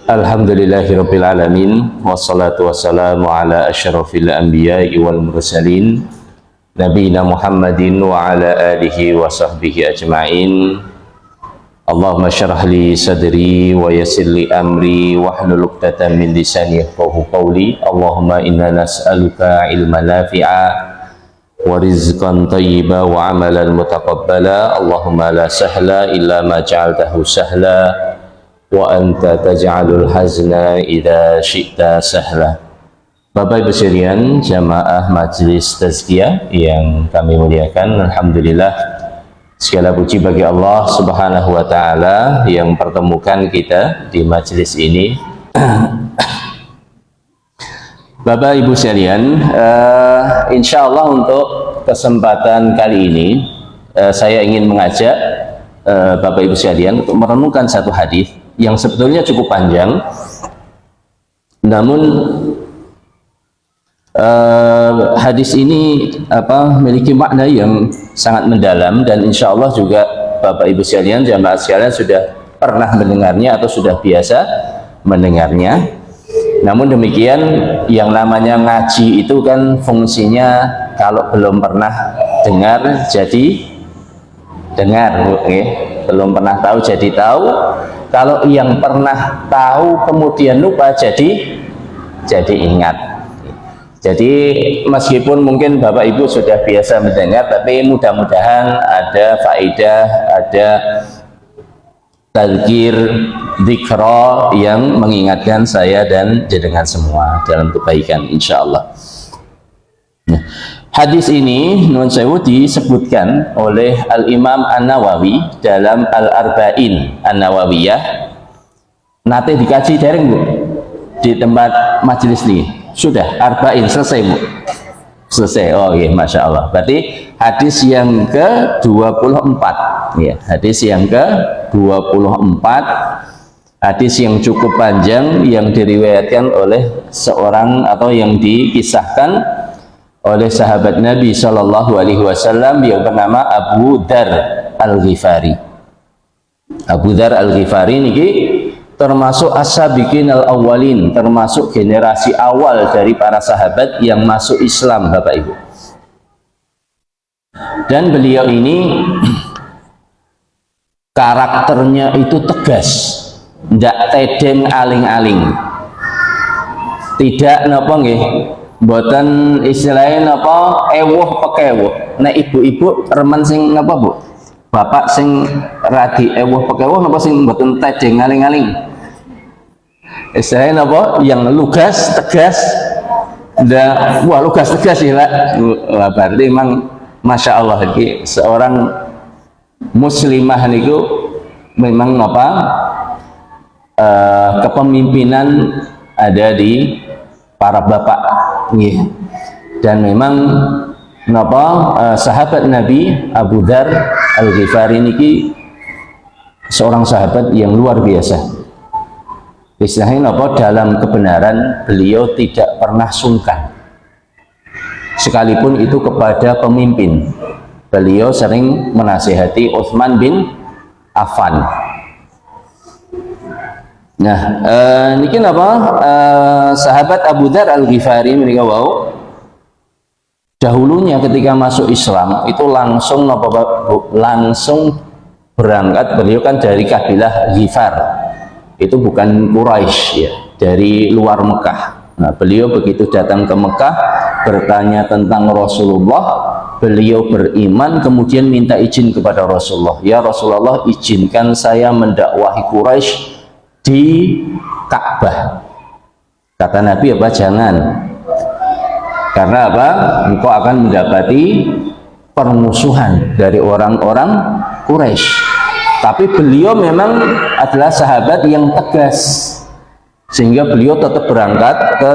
Alhamdulillahirabbil alamin wassalatu wassalamu ala asyrafil anbiya'i wal mursalin nabiyina Muhammadin wa ala alihi wa sahbihi ajma'in. Allahumma syrah li sadri wa yassir li amri wahlul 'uqdatam min lisani yafqahu qawli. Allahumma inna nas'aluka ilman nafi'a wa rizqan thayyiba wa amalan mutaqabbala. Allahumma la sahla illa ma ja'altahu sahla wa anta taj'alul hazna idza syi'ta sahla. Bapak Ibu sekalian, jamaah majelis tazkiyah yang kami muliakan, alhamdulillah segala puji bagi Allah Subhanahu wa taala yang pertemukan kita di majelis ini. Bapak Ibu sekalian, insyaallah untuk kesempatan kali ini saya ingin mengajak Bapak Ibu sekalian untuk merenungkan satu hadis yang sebetulnya cukup panjang, namun hadis ini memiliki makna yang sangat mendalam, dan insya Allah juga Bapak Ibu sekalian, jamaah sekalian sudah pernah mendengarnya atau sudah biasa mendengarnya. Namun demikian, yang namanya ngaji itu kan fungsinya kalau belum pernah dengar jadi dengar, belum pernah tahu jadi tahu. Kalau yang pernah tahu kemudian lupa jadi ingat. Jadi meskipun mungkin Bapak Ibu sudah biasa mendengar, tapi mudah-mudahan ada faedah, ada tadzkir, dzikra yang mengingatkan saya dan jenengan semua dalam kebaikan insyaallah. Hadis ini nun sewu disebutkan oleh Al-Imam An-Nawawi dalam Al-Arba'in An-Nawawiyah. Nate dikaji dereng Bu di tempat majelis ini? Sudah Arba'in selesai Bu? Selesai. Oh iya, Masya Allah. Berarti hadis yang ke-24 ya, hadis yang ke-24, hadis yang cukup panjang yang diriwayatkan oleh seorang atau yang dikisahkan oleh sahabat Nabi Shallallahu Alaihi Wasallam yang bernama Abu Dzar Al-Ghifari. Abu Dzar Al-Ghifari ini termasuk as-sabiqin al-awwalin, termasuk generasi awal dari para sahabat yang masuk Islam, Bapak Ibu. Dan beliau ini karakternya itu tegas, ndak tedeng aling-aling, tidak napa nggih, mboten istilahnya napa ewuh pekewuh. Nek ibu-ibu remen sing napa Bu? Bapak sing radi ewuh pekewuh napa sing mboten tedeng aling-aling? Istilahnya napa? Yang lugas, tegas. Wah, lugas tegas ya, Pak. Wah, berarti memang Masya Allah ini seorang muslimah niku memang apa? Kepemimpinan ada di para bapak. Dan memang sahabat Nabi Abu Dzar Al-Ghifari niki seorang sahabat yang luar biasa. Istilahnya dalam kebenaran beliau tidak pernah sungkan, sekalipun itu kepada pemimpin. Beliau sering menasihati Utsman bin Affan. Nah, niki sahabat Abu Dzar Al-Ghifari mereka dahulunya ketika masuk Islam itu langsung berangkat. Beliau kan dari kabilah Ghifar, itu bukan Quraisy ya, dari luar Mekah. Nah, beliau begitu datang ke Mekah bertanya tentang Rasulullah, beliau beriman, kemudian minta izin kepada Rasulullah, ya Rasulullah, izinkan saya mendakwahi Quraisy di Ka'bah. Kata Nabi apa? Jangan. Karena apa? Engkau akan mendapati permusuhan dari orang-orang Quraisy. Tapi beliau memang adalah sahabat yang tegas, sehingga beliau tetap berangkat ke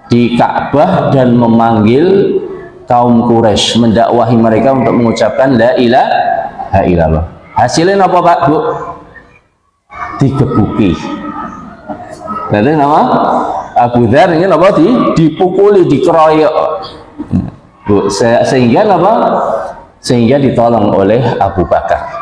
di Ka'bah dan memanggil kaum Quraisy, mendakwahi mereka untuk mengucapkan la ilaha illallah. Hasilnya apa Pak Bu? Digebuki. Jadi nama Abu Dzar ini dipukuli, dikeroyok. Bu, sehingga ditolong oleh Abu Bakar.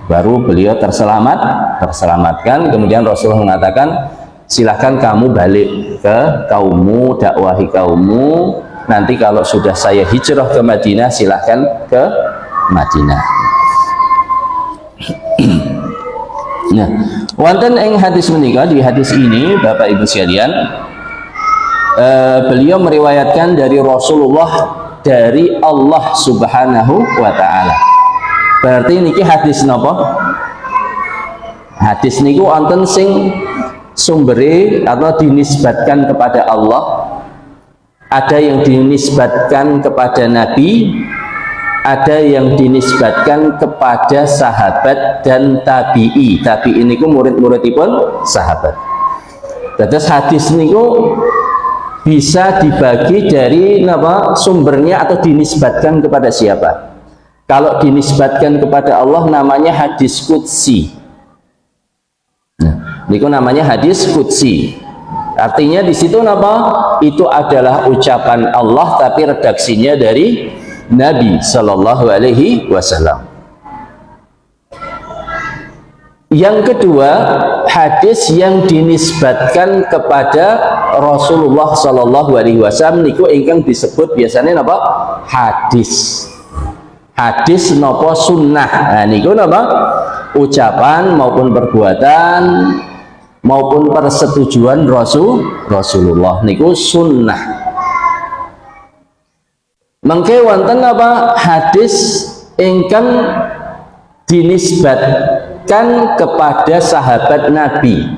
Baru beliau terselamatkan. Kemudian Rasulullah mengatakan, silahkan kamu balik ke kaummu, dakwahi kaummu. Nanti kalau sudah saya hijrah ke Madinah, silahkan ke Madinah. Nah, wonten ing hadis menika, di hadis ini Bapak Ibu sekalian, beliau meriwayatkan dari Rasulullah dari Allah Subhanahu wa taala. Berarti niki hadis napa? Hadis niku wonten sing sumbere atau dinisbatkan kepada Allah, ada yang dinisbatkan kepada Nabi, ada yang dinisbatkan kepada sahabat dan tabi'i. Tabi'i niku murid-muridipun sahabat. Terus hadis niku bisa dibagi dari apa sumbernya atau dinisbatkan kepada siapa. Kalau dinisbatkan kepada Allah namanya hadis qudsi. Nah, niku namanya hadis qudsi. Artinya di situ apa? Itu adalah ucapan Allah tapi redaksinya dari Nabi Shallallahu Alaihi Wasallam. Yang kedua, hadis yang dinisbatkan kepada Rasulullah Shallallahu Alaihi Wasallam niku ingkang disebut biasanya apa? Hadis. Hadis nopo sunnah. Nah, niku napa? Ucapan maupun perbuatan maupun persetujuan Rasulullah niku sunnah. Mangke wonten apa? Hadis ingkang dinisbatkan kepada sahabat Nabi.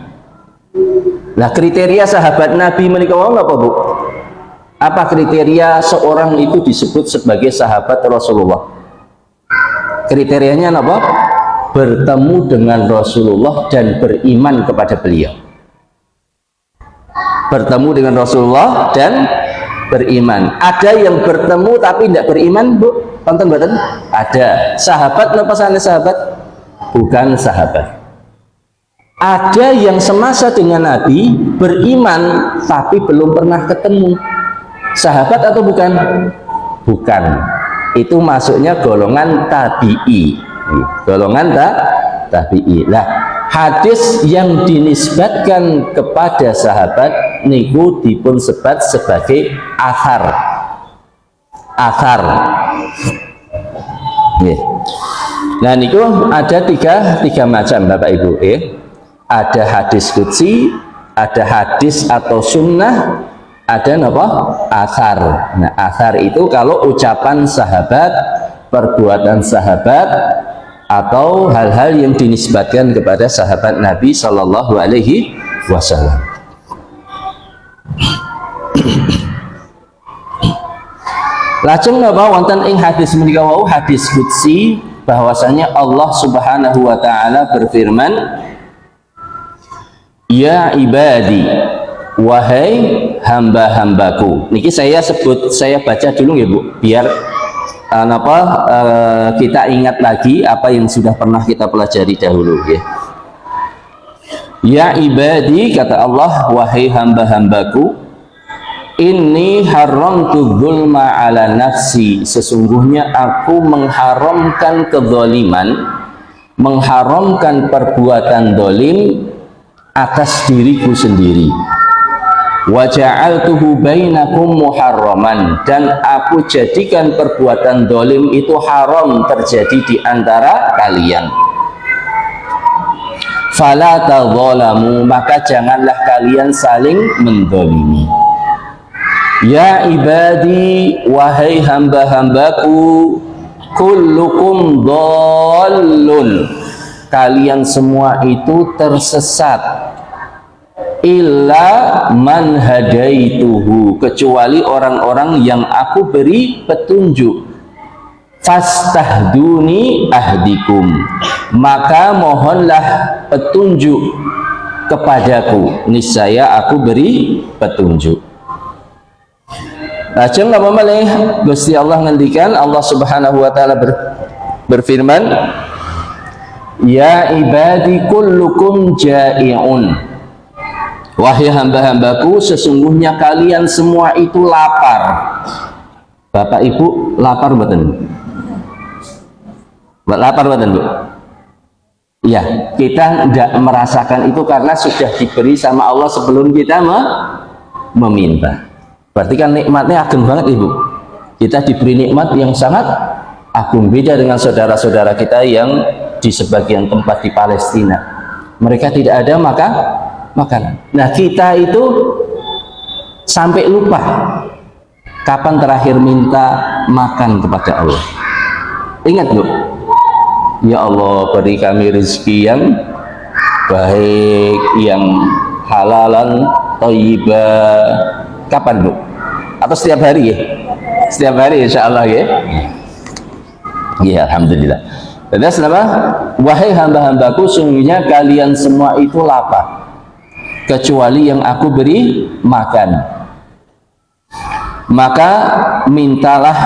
Nah, kriteria sahabat Nabi menika wau napa, Bu? Apa kriteria seorang itu disebut sebagai sahabat Rasulullah? Kriterianya apa? Bertemu dengan Rasulullah dan beriman kepada beliau. Bertemu dengan Rasulullah dan beriman. Ada yang bertemu tapi tidak beriman, Bu? Tonton badan? Ada. Sahabat apa sanes sahabat? Bukan sahabat. Ada yang semasa dengan Nabi beriman tapi belum pernah ketemu. Sahabat atau bukan? Bukan. Itu masuknya golongan tabi'i. Golongan tabi'i. Nah, hadis yang dinisbatkan kepada sahabat niku dipun sebat sebagai athar. Athar. Nah, niku ada tiga macam Bapak Ibu. Ada hadis qudsi, ada hadis atau sunnah, ada apa? Athar. Nah, athar itu kalau ucapan sahabat, perbuatan sahabat, atau hal-hal yang dinisbatkan kepada sahabat Nabi Shallallahu Alaihi Wasallam. Lajeng napa wonten ing hadis menika wau hadis qudsi bahwasanya Allah Subhanahu wa taala berfirman, "Ya ibadi, wahai hamba-hambaku." Niki saya baca dulu ya, Bu, biar kita ingat lagi apa yang sudah pernah kita pelajari dahulu ya. Ya ibadi, kata Allah, wahai hamba-hambaku, inni haramtu dzulma ala nafsi, sesungguhnya aku mengharamkan kezaliman, mengharamkan perbuatan zalim atas diriku sendiri. Wa ja'altuhu bainakum muharraman, dan aku jadikan perbuatan zalim itu haram terjadi di antara kalian. Fala tadzalamu, maka janganlah kalian saling menzalimi. Ya ibadi, wahai hamba-hambaku, kullukum dhallun, kalian semua itu tersesat, illa man hadaituhu, kecuali orang-orang yang aku beri petunjuk. Fastahduni ahdikum, maka mohonlah petunjuk kepadaku, niscaya aku beri petunjuk. Lajeng apa malih Gusti Allah ngendikan, Allah Subhanahu wa taala berfirman, ya ibadi kullukum ja'iun, wahai hamba-hambaku, sesungguhnya kalian semua itu lapar. Bapak Ibu lapar mboten? Lapar mboten, Bu? Ya, kita tidak merasakan itu karena sudah diberi sama Allah sebelum kita meminta. Berarti kan nikmatnya agung banget Ibu. Kita diberi nikmat yang sangat agung, beda dengan saudara-saudara kita yang di sebagian tempat di Palestina. Mereka tidak ada makanan. Nah, kita itu sampai lupa kapan terakhir minta makan kepada Allah. Ingat Bu, ya Allah beri kami rezeki yang baik, yang halalan, thayyibah. Kapan Bu? Atau setiap hari ya? Setiap hari insya Allah ya? Ya Alhamdulillah. Terus apa? Wahai hamba-hambaku, sungguhnya kalian semua itu lapar kecuali yang aku beri makan. Maka mintalah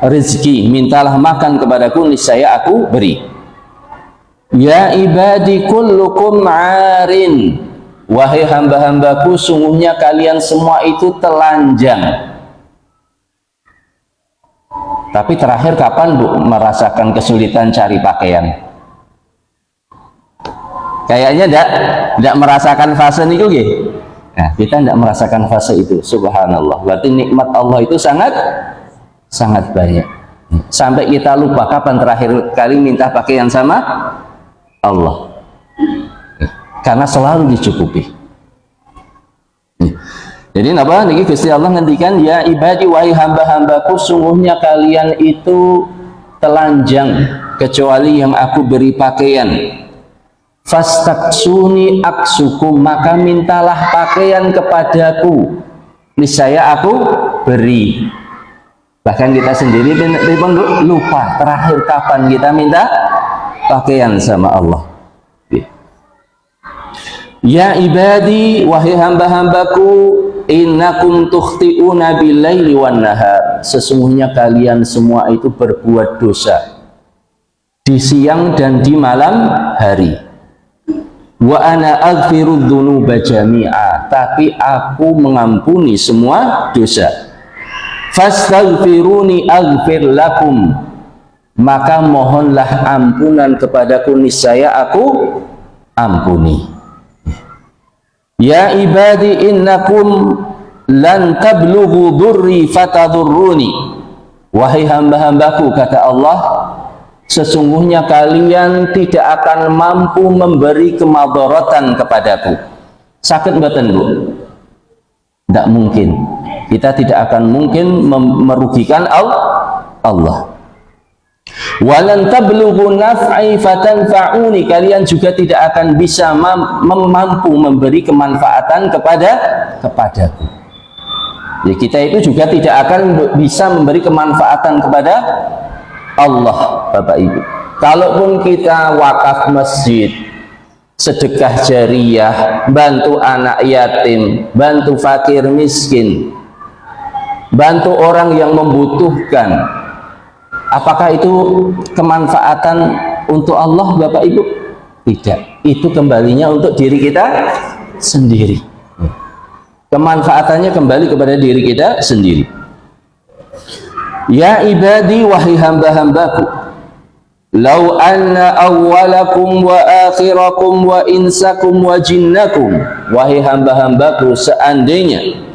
rezeki, mintalah makan kepadaku, niscaya aku beri. Ya ibadi kullukum arin, wahai hamba-hambaku, sungguhnya kalian semua itu telanjang. Tapi terakhir kapan Bu merasakan kesulitan cari pakaian? Kayaknya tidak merasakan fase itu gitu. Nah, kita tidak merasakan fase itu. Subhanallah. Berarti nikmat Allah itu sangat banyak. Sampai kita lupa kapan terakhir kali minta pakaian sama Allah. Karena selalu dicukupi. Jadi apa? Niki Gusti Allah ngendikan, ya ibadi wahai hamba-hambaku, sungguhnya kalian itu telanjang kecuali yang aku beri pakaian. Fastaksuni aksukum, maka mintalah pakaian kepadaku, niscaya aku beri. Bahkan kita sendiri lupa terakhir kapan kita minta pakaian sama Allah. Ya ibadi wahai hamba-hambaku, innakum tukhti'una billaili wan nahar, sesungguhnya kalian semua itu berbuat dosa di siang dan di malam hari. Wa ana aghfiru dzunuba jami'a, tapi aku mengampuni semua dosa. Fastaghfiruni aghfir lakum, maka mohonlah ampunan kepadaku, niscaya aku ampuni. Ya ibadi innakum lan tablughu durri fatadurruni, wahai hamba-hambaku, kata Allah, sesungguhnya kalian tidak akan mampu memberi kemadaratan kepadaku. Sakit mboten Bu? Tidak mungkin. Kita tidak akan mungkin merugikan Allah. Walan tablughu naf'i fatanfa'uni, kalian juga tidak akan bisa mampu memberi kemanfaatan kepadaku. Ya, kita itu juga tidak akan bisa memberi kemanfaatan kepada Allah, Bapak Ibu. Kalaupun kita wakaf masjid, sedekah jariyah, bantu anak yatim, bantu fakir miskin, bantu orang yang membutuhkan, apakah itu kemanfaatan untuk Allah, Bapak Ibu? Tidak. Itu kembalinya untuk diri kita sendiri. Kemanfaatannya kembali kepada diri kita sendiri. Ya ibadi wahai hamba-hambaku, lau anna awwalakum wa akhirakum wa insakum wa jinnakum, wahai hamba-hambaku, seandainya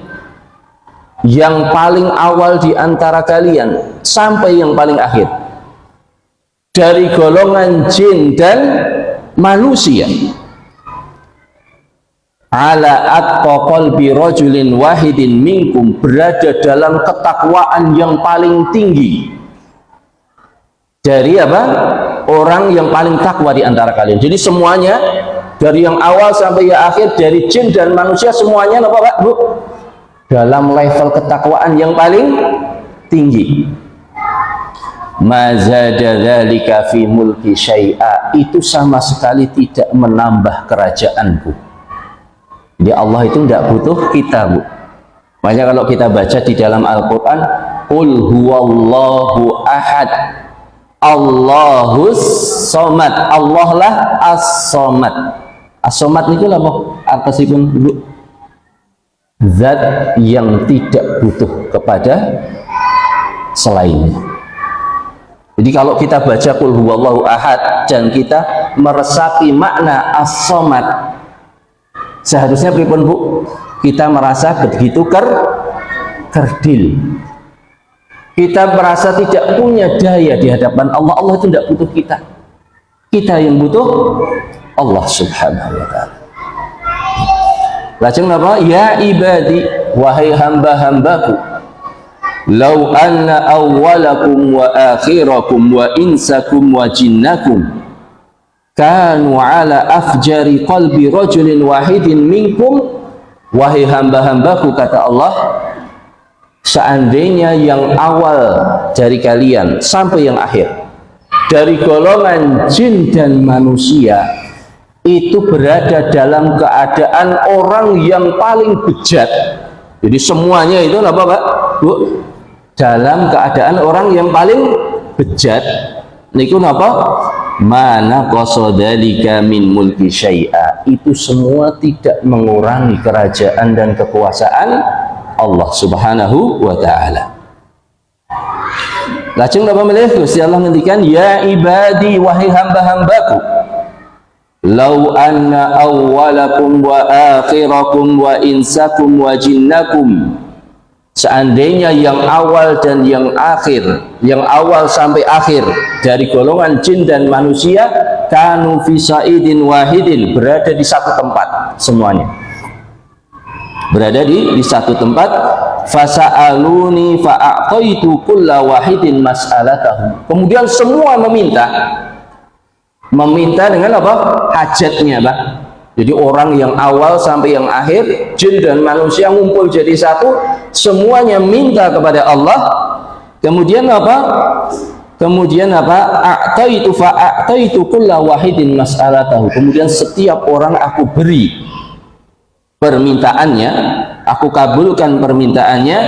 yang paling awal di antara kalian sampai yang paling akhir, dari golongan jin dan manusia, ala atqa qalbi rajulin wahidin minkum, berada dalam ketakwaan yang paling tinggi dari apa? Orang yang paling takwa di antara kalian. Jadi semuanya dari yang awal sampai yang akhir, dari jin dan manusia, semuanya apa Pak Bu? Dalam level ketakwaan yang paling tinggi. Mazada dzalika fi mulki syai'a, itu sama sekali tidak menambah kerajaanku. Jadi Allah itu tidak butuh kita Bu. Makanya kalau kita baca di dalam Al-Quran, qul huwallahu ahad Allahus somad, Allah lah as-somad. As-somad itu apa artosipun Bu? Zat yang tidak butuh kepada selainnya. Jadi kalau kita baca qul huwallahu ahad dan kita meresapi makna as-somad, seharusnya pripun Bu? Kita merasa begitu kerdil. Kita merasa tidak punya daya di hadapan Allah. Allah itu tidak butuh kita. Kita yang butuh Allah subhanahu wa ta'ala. Lajeng apa? Ya ibadi, wahai hamba-hambaku, lau anna awwalakum wa akhirakum wa insakum wa jinnakum kanu ala afjari qalbi rajulin wahidin minkum. Wahai hamba-hambaku, kata Allah, seandainya yang awal dari kalian sampai yang akhir, dari golongan jin dan manusia, itu berada dalam keadaan orang yang paling bejat. Jadi semuanya itu apa Pak? Bu? Dalam keadaan orang yang paling bejat. Niku napa? Mana qasadzalika min mulki syai'a. Itu semua tidak mengurangi kerajaan dan kekuasaan Allah subhanahu wa ta'ala. Lajeng napa melih Gusti Allah ngendikan, ya ibadi, wahai hamba-hambaku, lau anna awwalakum wa akhirakum wa insakum wa jinnakum, seandainya yang awal dan yang akhir, yang awal sampai akhir dari golongan jin dan manusia, kanu fi sa'idin wahidin, berada di satu tempat semuanya, berada di satu tempat, fasa'aluni fa'a'taitu kulla wahidin mas'alatahu, kemudian semua meminta dengan apa? Hajatnya, Pak. Jadi orang yang awal sampai yang akhir, jin dan manusia ngumpul jadi satu, semuanya minta kepada Allah. Kemudian apa? A'taitu fa'a'taitu kulla wahidin mas'alatahu. Kemudian setiap orang aku beri permintaannya, aku kabulkan permintaannya.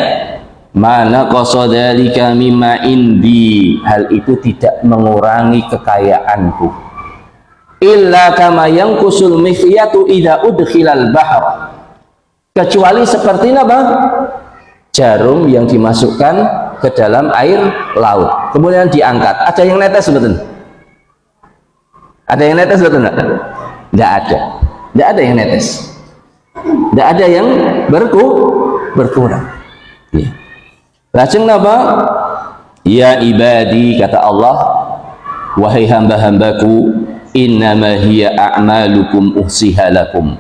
Mana qasadzalika mimma indi, hal itu tidak mengurangi kekayaanku. Illa kama yanqusul mikhyatu idza udkhilal bahr, kecuali seperti apa? Jarum yang dimasukkan ke dalam air laut kemudian diangkat. Ada yang netes betul? Ada yang netes betul enggak? Enggak ada. Enggak ada yang netes. Enggak ada yang berkurang. Ya. Lajeng napa? Ya ibadi, kata Allah, wahai hamba-hambaku, innama hiya a'malukum uhsiha lakum.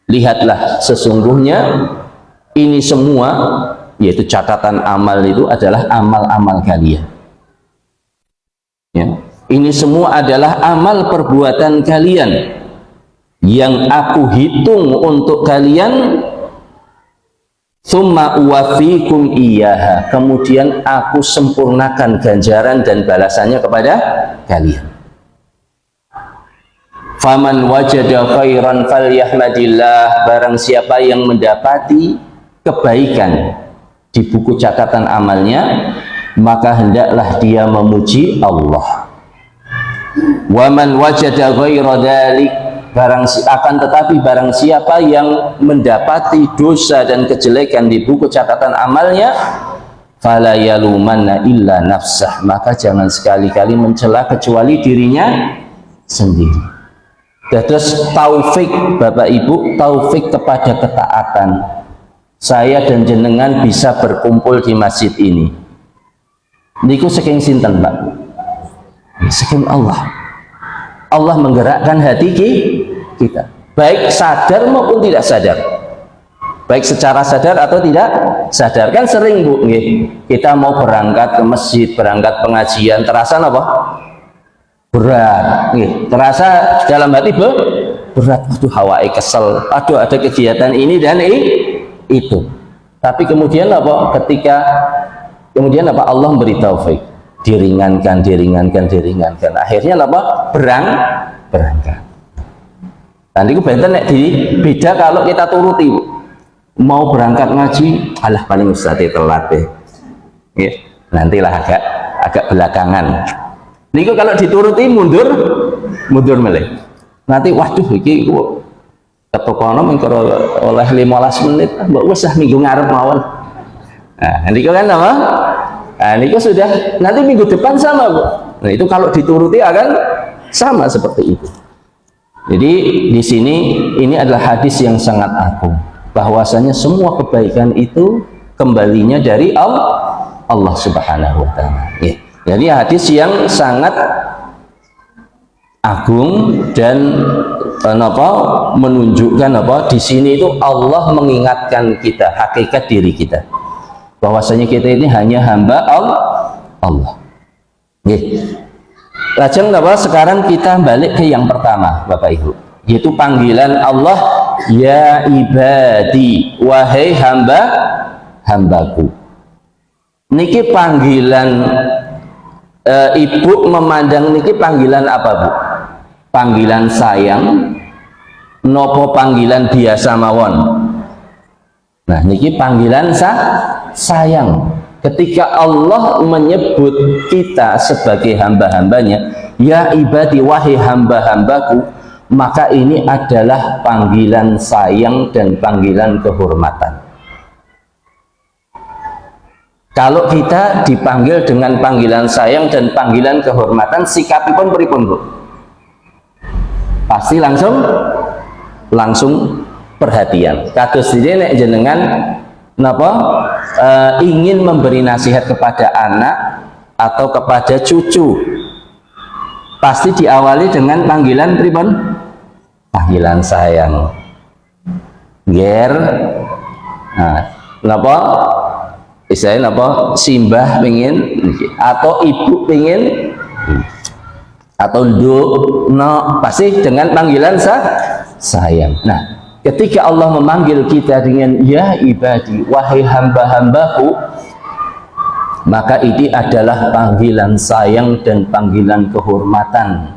Lihatlah, sesungguhnya ini semua, yaitu catatan amal itu adalah amal-amal kalian. Ya. Ini semua adalah amal perbuatan kalian yang aku hitung untuk kalian. Tsumma uwafikum iyyaha, kemudian aku sempurnakan ganjaran dan balasannya kepada kalian. Faman wajada khairan falyahmadillah, barang siapa yang mendapati kebaikan di buku catatan amalnya, maka hendaklah dia memuji Allah. Wa man wajada ghaira dzalik, akan tetapi barang siapa yang mendapati dosa dan kejelekan di buku catatan amalnya, fala yalumanna illa nafsah, maka jangan sekali-kali mencela kecuali dirinya sendiri. Terus taufik Bapak Ibu, taufik kepada ketaatan. Saya dan jenengan bisa berkumpul di masjid ini. Niku saking sinten, Pak? Saking Allah. Allah menggerakkan hati kita, baik sadar maupun tidak sadar, baik secara sadar atau tidak sadar. Kan sering Bu, kita mau berangkat ke masjid, berangkat pengajian, terasa apa? Berat, terasa dalam hati berat, aduh hawae kesel, aduh ada kegiatan ini dan itu. Tapi kemudian apa? Kemudian Allah beri taufik, diringankan. Akhirnya apa? Berangkat. Nanti itu beda kalau kita turuti, Bu. Mau berangkat ngaji, alah paling ustadz telat deh. Ya, nantilah agak belakangan. Niku kalau dituruti mundur meleh. Nanti waduh iki ketokono mengko oleh 15 menit, mbok wis minggu ngarep mawon. Nah, niku kan apa? Nah, niku sudah nanti minggu depan sama, Bu. Nah, itu kalau dituruti akan sama seperti itu. Jadi di sini ini adalah hadis yang sangat agung, bahwasanya semua kebaikan itu kembalinya dari Allah Subhanahu wa taala. Ya. Jadi hadis yang sangat agung dan menunjukkan di sini itu Allah mengingatkan kita hakikat diri kita, bahwasanya kita ini hanya hamba Allah. Lajeng sekarang kita balik ke yang pertama, Bapak Ibu, yaitu panggilan Allah, ya ibadi, wahai hambaku. Niki panggilan ibu memandang niki panggilan apa, Bu? Panggilan sayang nopo panggilan biasa mawon? Nah, niki panggilan sayang. Ketika Allah menyebut kita sebagai hamba-hambanya, ya ibadi, wahai hamba-hambaku, maka ini adalah panggilan sayang dan panggilan kehormatan. Kalau kita dipanggil dengan panggilan sayang dan panggilan kehormatan, sikapipun pripun, Bu? Pasti langsung perhatian. Kados dene nek jenengan ingin memberi nasihat kepada anak atau kepada cucu, pasti diawali dengan panggilan pripun? Panggilan sayang. Ger. Nah, istilahnya simbah pengin atau ibu pengin atau pasti dengan panggilan sayang. Nah, ketika Allah memanggil kita dengan ya ibadi, wahai hamba-hambaku, maka ini adalah panggilan sayang dan panggilan kehormatan,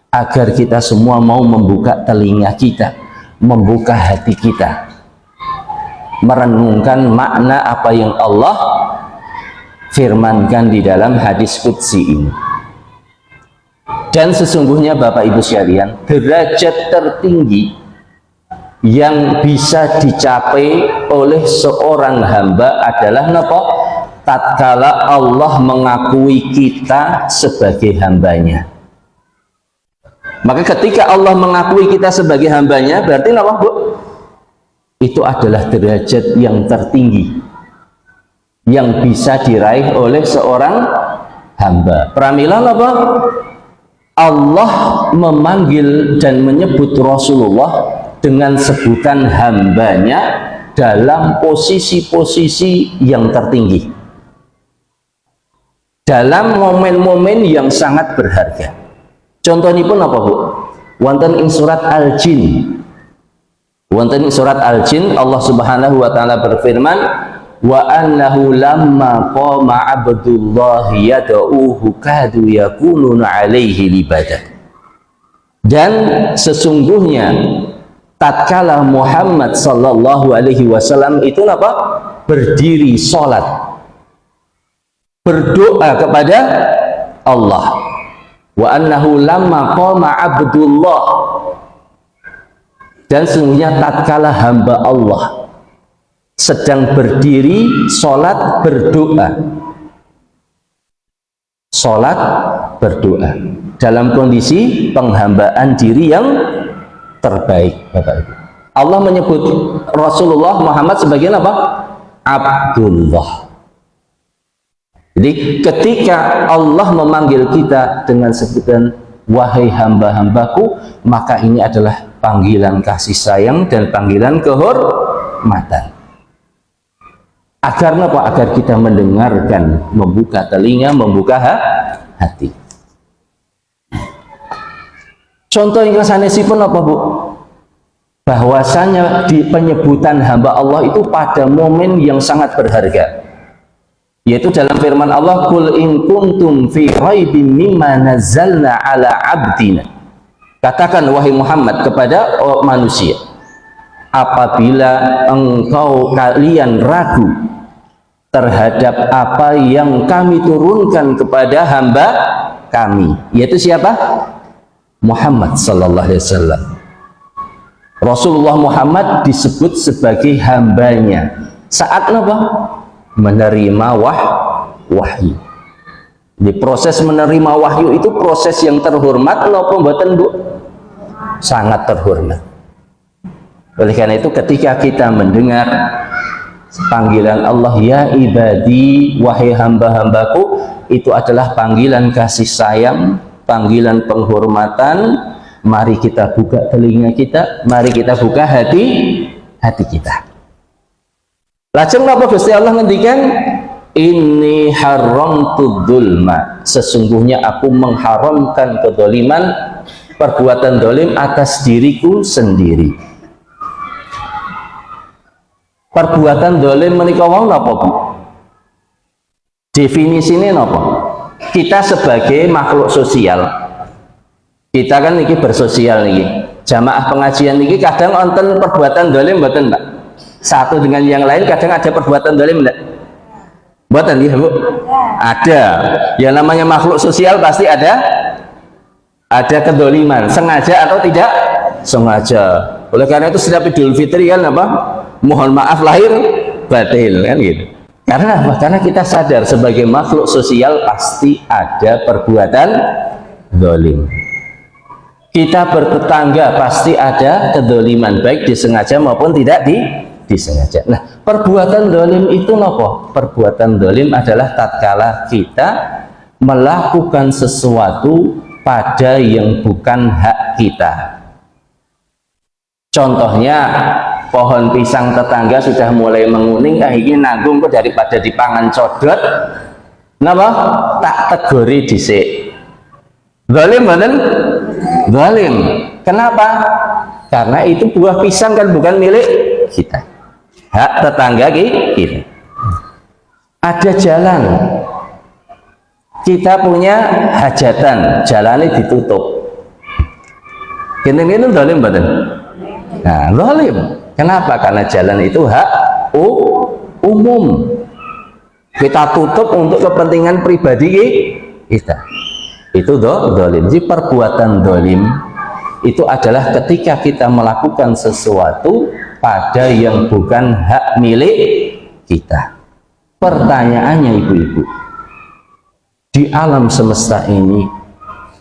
agar kita semua mau membuka telinga kita, membuka hati kita, merenungkan makna apa yang Allah firmankan di dalam hadis qudsi ini. Dan sesungguhnya Bapak Ibu sekalian, derajat tertinggi yang bisa dicapai oleh seorang hamba adalah tatkala Allah mengakui kita sebagai hambanya. Maka ketika Allah mengakui kita sebagai hambanya, berarti Bu? Itu adalah derajat yang tertinggi yang bisa diraih oleh seorang hamba. Pramila Allah memanggil dan menyebut Rasulullah dengan sebutan hambanya dalam posisi-posisi yang tertinggi, dalam momen-momen yang sangat berharga. Contohnya pun apa, Bu? Wonten ing surat Al-Jin. Wonten ing surat Al-Jin Allah Subhanahu wa taala berfirman, wa annahu lamma qama abdullahi yad'uhu kadu yakununa alaihi libadah. Dan sesungguhnya tatkala Muhammad sallallahu alaihi wasallam itu berdiri salat, berdoa kepada Allah. Wa annahu lamma qama abdullah, dan sesungguhnya tatkala hamba Allah sedang berdiri salat berdoa, salat berdoa dalam kondisi penghambaan diri yang terbaik, Bapak Ibu. Allah menyebut Rasulullah Muhammad sebagai apa? Abdullah. Jadi ketika Allah memanggil kita dengan sebutan wahai hamba-hambaku, maka ini adalah panggilan kasih sayang dan panggilan kehormatan. Agar apa? Agar kita mendengarkan, membuka telinga, membuka hati. Contoh yang sanesipun apa, Bu? Bahwasanya di penyebutan hamba Allah itu pada momen yang sangat berharga, yaitu dalam firman Allah, qul in kuntum fi raibin mimma nazzalna ala abdina. Katakan wahai Muhammad kepada manusia, apabila kalian ragu terhadap apa yang kami turunkan kepada hamba kami, yaitu siapa? Muhammad sallallahu alaihi wasallam. Rasulullah Muhammad disebut sebagai hambanya saat apa? Menerima wahyu. Di proses menerima wahyu itu proses yang terhormat napa mboten Bu? Sangat terhormat. Oleh karena itu ketika kita mendengar panggilan Allah, ya ibadi, wahai hamba-hambaku, itu adalah panggilan kasih sayang, panggilan penghormatan. Mari kita buka telinga kita, mari kita buka hati kita. Lajeng napa Gusti Allah ngendikan, inni haramtu dzulma, sesungguhnya aku mengharamkan kedzaliman, perbuatan zalim atas diriku sendiri. Perbuatan zalim menika wau napa Bu? Definisine napa? Kita sebagai makhluk sosial, kita kan niki bersosial niki. Jamaah pengajian niki kadang wonten perbuatan zalim mboten, Pak? Satu dengan yang lain kadang ada perbuatan zalim enggak? Mboten nggih, Bu? Ada. Yang namanya makhluk sosial pasti ada kedzaliman, sengaja atau tidak sengaja. Oleh karena itu setiap Idul Fitri kan apa? Mohon maaf lahir batin kan gitu. Karena apa? Karena kita sadar sebagai makhluk sosial pasti ada perbuatan zalim. Kita bertetangga pasti ada kedzaliman, baik disengaja maupun tidak disengaja. Nah, perbuatan zalim itu apa? Perbuatan zalim adalah tatkala kita melakukan sesuatu pada yang bukan hak kita. Contohnya, pohon pisang tetangga sudah mulai menguning, ini nanggung kok daripada dipangan codot, napa? Tak tegori dhisik. Zalim mboten? Zalim. Kenapa? Karena itu buah pisang kan bukan milik kita. Hak tetangga kita. Ada jalan. Kita punya hajatan, jalannya ditutup. Gini-gini zalim mboten? Nah, zalim. Kenapa? Karena jalan itu hak umum. Kita tutup untuk kepentingan pribadi kita. Itu zalim. Jadi perbuatan zalim itu adalah ketika kita melakukan sesuatu pada yang bukan hak milik kita. Pertanyaannya ibu-ibu, di alam semesta ini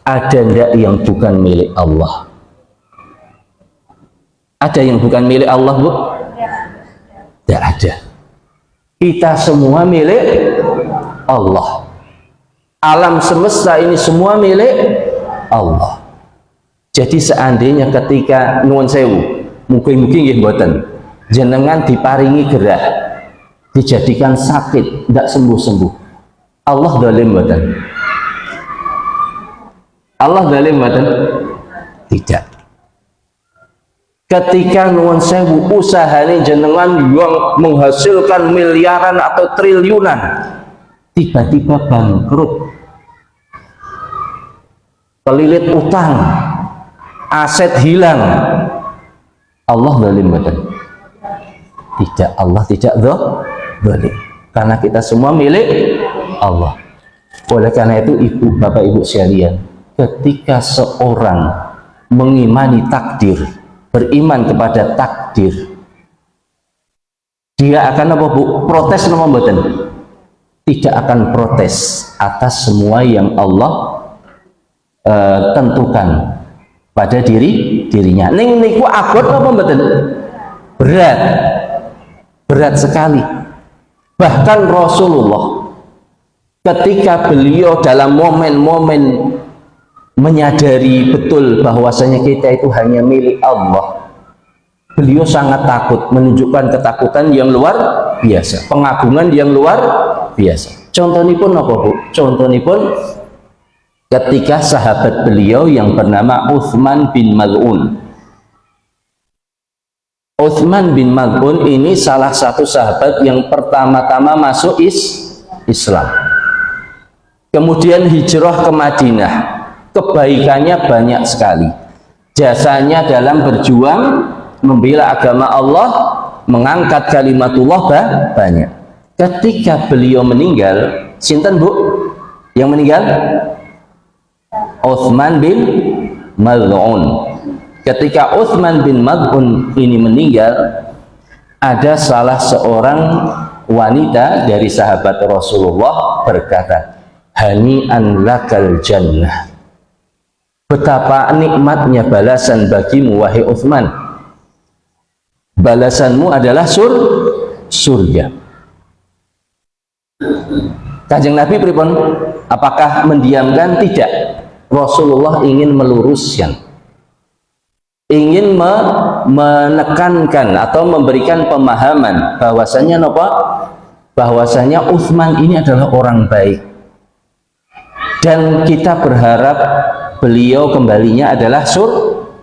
ada enggak yang bukan milik Allah? Ada yang bukan milik Allah, Bu? Tidak ada. Kita semua milik Allah. Alam semesta ini semua milik Allah. Jadi seandainya ketika nuwun sewu, mungkin nggih mboten, jenengan diparingi gerah, dijadikan sakit, tidak sembuh-sembuh, Allah zalim mboten? Allah zalim mboten? Tidak. Ketika nuwun sewu usahane jenengan yang menghasilkan miliaran atau triliunan tiba-tiba bangkrut, kelilit utang, aset hilang, Allah zalim mboten? Tidak, Allah tidak zalim, karena kita semua milik Allah. Oleh karena itu ibu, bapak, ibu sekalian, ketika seorang mengimani takdir, beriman kepada takdir, dia akan apa, Bu? Protes nama mboten? Tidak akan protes atas semua yang Allah tentukan pada dirinya. Ning niku abot apa mboten? Berat sekali. Bahkan Rasulullah ketika beliau dalam momen-momen menyadari betul bahwasanya kita itu hanya milik Allah, beliau sangat takut, menunjukkan ketakutan yang luar biasa, pengagungan yang luar biasa. Contohnya pun apa, Bu? Contohnya pun ketika sahabat beliau yang bernama Utsman bin Maz'un. Utsman bin Maz'un ini salah satu sahabat yang pertama-tama masuk Islam, kemudian hijrah ke Madinah. Kebaikannya banyak sekali, jasanya dalam berjuang membela agama Allah, mengangkat kalimatullah banyak. Ketika beliau meninggal, sinten, Bu, yang meninggal? Utsman bin Maz'un. Ketika Utsman bin Maz'un ini meninggal, ada salah seorang wanita dari sahabat Rasulullah berkata, hani'an lakal jannah. Betapa nikmatnya balasan bagimu wahai Utsman. Balasanmu adalah surga. Kanjeng Nabi pripun? Apakah mendiamkan? Tidak. Rasulullah ingin meluruskan, ingin menekankan atau memberikan pemahaman bahwasanya apa? Bahwasanya Utsman ini adalah orang baik, dan kita berharap beliau kembalinya adalah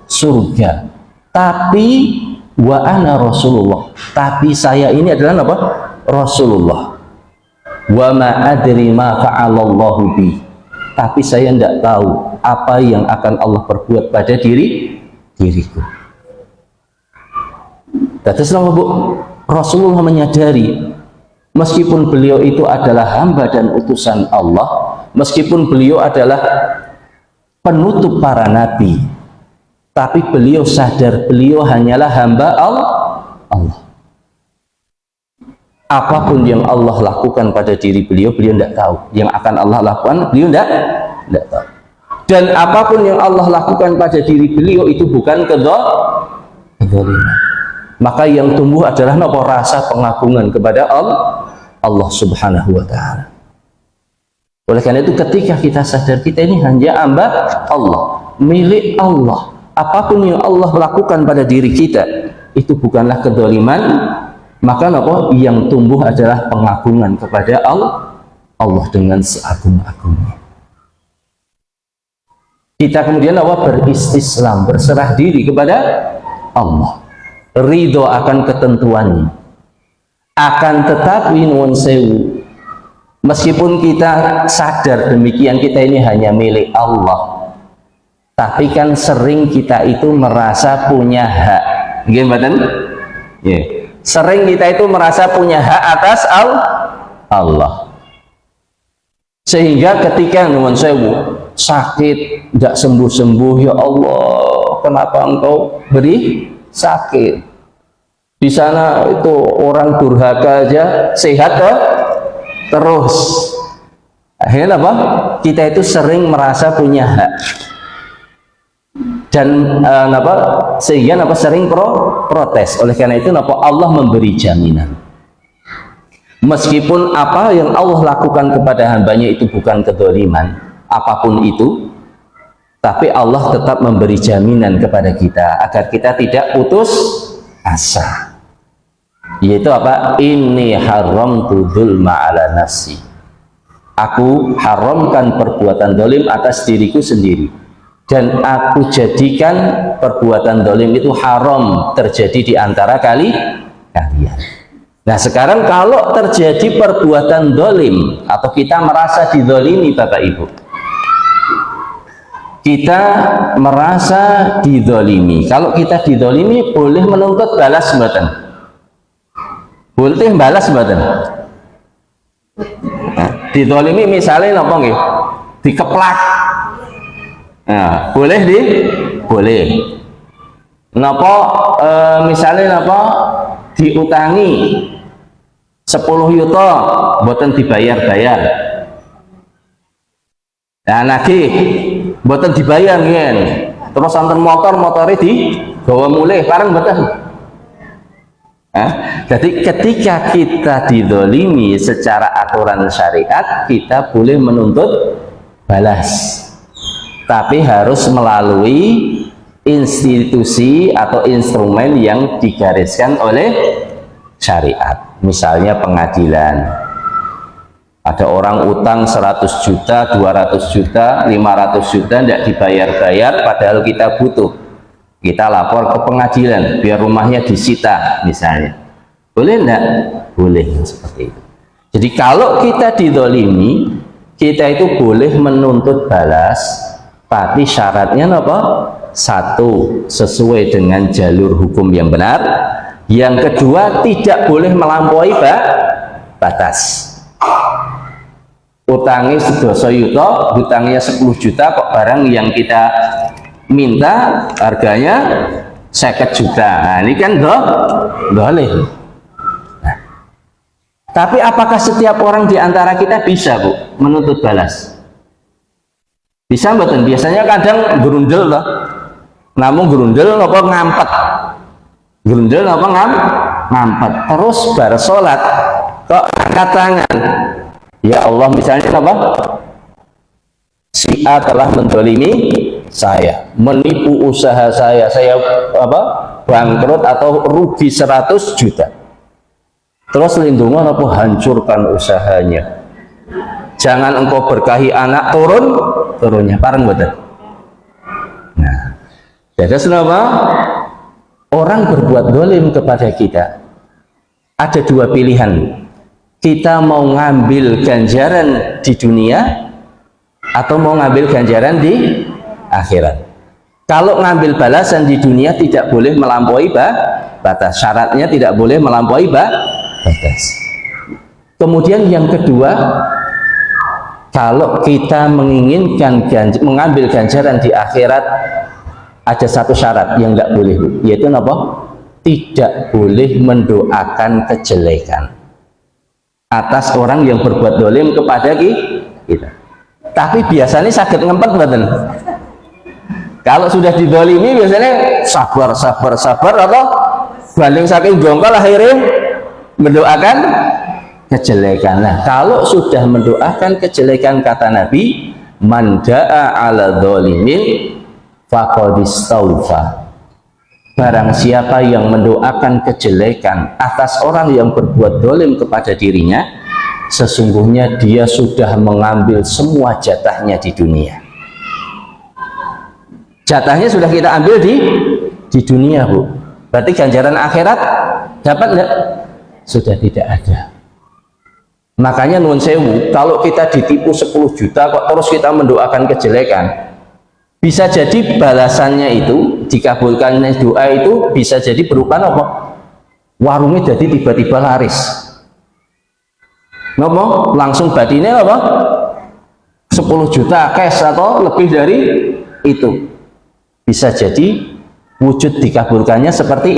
surga. Tapi wa ana Rasulullah, tapi saya ini adalah apa? Rasulullah. Wa ma adri ma fa'alallahu bi, tapi saya tidak tahu apa yang akan Allah perbuat pada diriku. Terus Bu, Rasulullah menyadari meskipun beliau itu adalah hamba dan utusan Allah, meskipun beliau adalah penutup para nabi, tapi beliau sadar beliau hanyalah hamba Allah. Apapun yang Allah lakukan pada diri beliau, beliau tidak tahu. Yang akan Allah lakukan, beliau tidak tahu. Dan apapun yang Allah lakukan pada diri beliau itu bukan kedzaliman. Maka yang tumbuh adalah rasa pengagungan kepada Allah Subhanahu wa ta'ala. Oleh karena itu ketika kita sadar kita ini hanya hamba Allah, milik Allah, apapun yang Allah lakukan pada diri kita itu bukanlah kedzaliman, maka yang tumbuh adalah pengagungan kepada Allah dengan seagung-agungnya. Kita kemudian beristislam, berserah diri kepada Allah, ridho akan ketentuannya. Akan tetapi nuwun sewu, meskipun kita sadar demikian kita ini hanya milik Allah, tapi kan sering kita itu merasa punya hak. Nggih mboten? Nggih. Sering kita itu merasa punya hak atas Allah. Sehingga ketika nuwun sewu sakit tidak sembuh-sembuh, ya Allah, kenapa engkau beri sakit? Di sana itu orang durhaka aja sehat terus. Akhirnya apa? Kita itu sering merasa punya hak. Dan sehingga sering protes. Oleh karena itu Allah memberi jaminan, meskipun apa yang Allah lakukan kepada hambanya itu bukan kedzaliman apapun itu, tapi Allah tetap memberi jaminan kepada kita agar kita tidak putus asa, yaitu apa? Inni haramtu dzulma ala nafsi, aku haramkan perbuatan zalim atas diriku sendiri, dan aku jadikan perbuatan zalim itu haram terjadi di antara kalian. Nah sekarang kalau terjadi perbuatan zalim atau kita merasa dizalimi, Bapak Ibu, kita merasa dizalimi, kalau kita dizalimi boleh menuntut balas mboten? Boleh balas mboten? Nah, dizalimi misalnya napa nggih? Dikeplak. Nah, boleh boleh. Napa misalnya diutangi 10 yuta mboten dibayar-bayar. Nah, nagih mboten dibayar ngen. Terus anten motore digawa mulih bareng mboten. Jadi ketika kita dizalimi secara aturan syariat, kita boleh menuntut balas, tapi harus melalui institusi atau instrumen yang digariskan oleh syariat. Misalnya pengadilan, ada orang utang 100 juta, 200 juta, 500 juta tidak dibayar-bayar padahal kita butuh, kita lapor ke pengadilan biar rumahnya disita misalnya, boleh enggak? Boleh seperti itu. Jadi kalau kita dizalimi, kita itu boleh menuntut balas, tapi syaratnya apa? Satu, sesuai dengan jalur hukum yang benar. Yang kedua, tidak boleh melampaui batas. Utangnya 10 yuta, hutangnya 10 juta, kok barang yang kita minta harganya 50 juta. Nah, ini kan boleh. Nah, Tapi apakah setiap orang di antara kita bisa, Bu, menuntut balas? Bisa mboten? Biasanya kadang gerundel loh. Namun gerundel apa ngampet? Gerundel apa ngampet? Terus bar salat kok angkat tangan. Ya Allah, misalnya apa? Si A telah mendolimi saya, menipu usaha saya apa? Bangkrut atau rugi 100 juta. Terus lindungan apa? Hancurkan usahanya. Jangan engkau berkahi anak turunnya. Parang betul. Nah, jadi kenapa orang berbuat dolim kepada kita? Ada dua pilihan. Kita mau ngambil ganjaran di dunia atau mau ngambil ganjaran di akhirat. Kalau ngambil balasan di dunia tidak boleh melampaui batas. Syaratnya tidak boleh melampaui batas. Kemudian yang kedua, kalau kita menginginkan mengambil ganjaran di akhirat, ada satu syarat yang tidak boleh, yaitu apa? Tidak boleh mendoakan kejelekan atas orang yang berbuat dolim kepada kita. Tapi biasanya sakit ngempet badan. Kalau sudah didolimi biasanya sabar atau banding saking jongkol akhirnya mendoakan kejelekan. Nah, kalau sudah mendoakan kejelekan, kata Nabi, man da'a ala dholimin faqad istawfa. Barang siapa yang mendoakan kejelekan atas orang yang berbuat dolim kepada dirinya, sesungguhnya dia sudah mengambil semua jatahnya di dunia. Jatahnya sudah kita ambil di dunia, Bu. Berarti ganjaran akhirat dapat enggak? Sudah tidak ada. Makanya nuwun sewu, kalau kita ditipu 10 juta kok terus kita mendoakan kejelekan, bisa jadi balasannya itu, dikabulkannya doa itu bisa jadi berupa apa? Warungnya jadi tiba-tiba laris. Ngomong langsung batinnya apa? 10 juta cash atau lebih dari itu. Bisa jadi wujud dikabulkannya seperti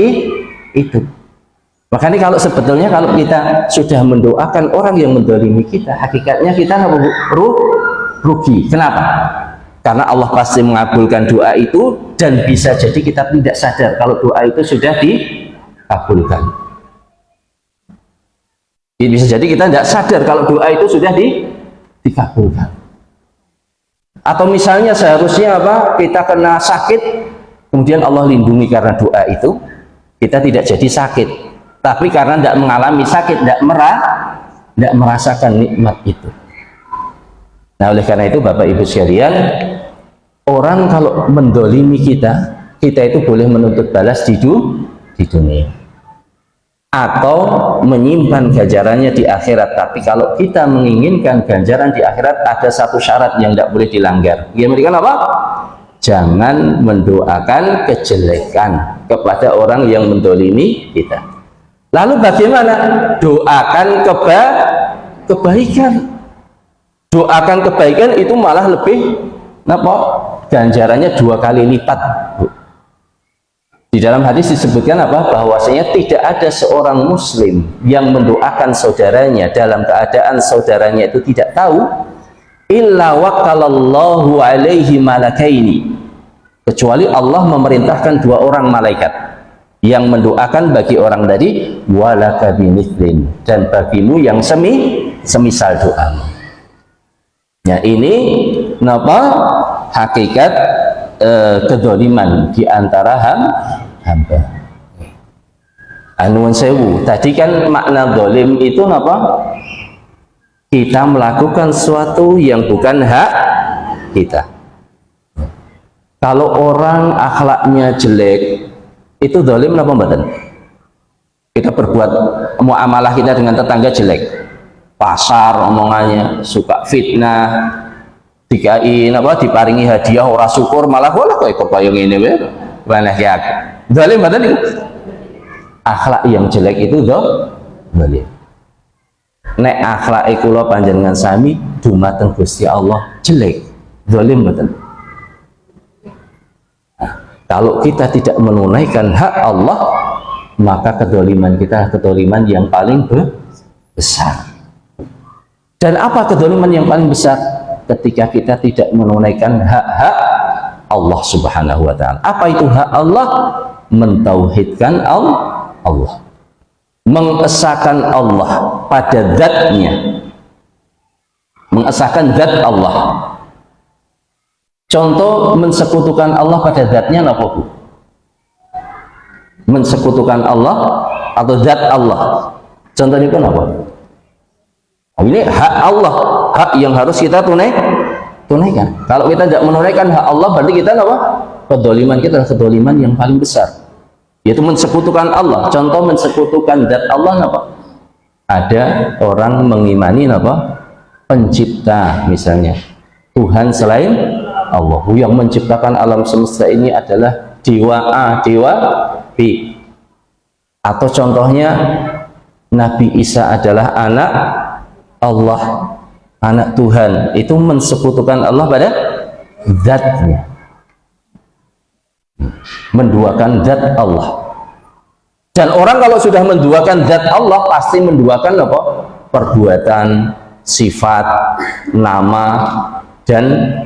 itu. Makanya kalau sebetulnya kalau kita sudah mendoakan orang yang mendolimi kita, hakikatnya kita rugi. Kenapa? Karena Allah pasti mengabulkan doa itu, dan bisa jadi kita tidak sadar kalau doa itu sudah dikabulkan. Bisa jadi kita tidak sadar kalau doa itu sudah dikabulkan. Atau misalnya seharusnya apa? Kita kena sakit, kemudian Allah lindungi karena doa itu, kita tidak jadi sakit. Tapi karena tidak mengalami sakit, tidak merasakan nikmat itu. Nah, oleh karena itu Bapak Ibu sekalian, orang kalau mendolimi kita itu boleh menuntut balas di dunia atau menyimpan ganjarannya di akhirat. Tapi kalau kita menginginkan ganjaran di akhirat, ada satu syarat yang tidak boleh dilanggar. Gimana apa? Jangan mendoakan kejelekan kepada orang yang mendolimi kita. Lalu bagaimana? Doakan kebaikan. Doakan kebaikan itu malah lebih ganjarannya 2 kali lipat. Di dalam hadis disebutkan apa? Bahwasanya tidak ada seorang muslim yang mendoakan saudaranya dalam keadaan saudaranya itu tidak tahu, illa waqalallahu alaihi malakaini, kecuali Allah memerintahkan 2 orang malaikat yang mendoakan bagi orang tadi, walaka bimithlin, dan bagimu yang semisal doamu. Ya, ini hakikat kedoliman di antara hamba. Anuan sewu, tadi kan makna dolim itu kita melakukan sesuatu yang bukan hak kita. Kalau orang akhlaknya jelek, itu dolim napa mboten? Kita berbuat muamalah kita dengan tetangga jelek, pasar omongannya, suka fitnah, diparingi hadiah ora syukur, malah kok kebayang ini banyak ya. Dolim mboten niku? Akhlak yang jelek itu dolim. Nek akhlake kula panjenengan sami dumateng Gusti Allah jelek, dolim mboten? Kalau kita tidak menunaikan hak Allah, maka kedoliman kita kedoliman yang paling besar. Dan apa kezaliman yang paling besar? Ketika kita tidak menunaikan hak-hak Allah Subhanahu wa ta'ala. Apa itu hak Allah? Mentauhidkan Allah, mengesahkan Allah pada zatnya, mengesahkan zat Allah. Contoh mensekutukan Allah pada zatnya apa Bu? Mensekutukan Allah atau zat Allah. Contohnya kan apa? Ini hak Allah, hak yang harus kita tunaikan. Kalau kita tidak menunaikan hak Allah, berarti kita apa? Kedoliman kita adalah kedoliman yang paling besar, yaitu mensekutukan Allah. Contoh mensekutukan zat Allah apa? Ada orang mengimani apa? Pencipta misalnya, Tuhan selain Allah yang menciptakan alam semesta ini adalah dewa A, dewa B. Atau contohnya Nabi Isa adalah anak Allah, anak Tuhan. Itu mensekutukan Allah pada zatnya, menduakan zat Allah. Dan orang kalau sudah menduakan zat Allah pasti menduakan apa? Perbuatan, sifat, nama, dan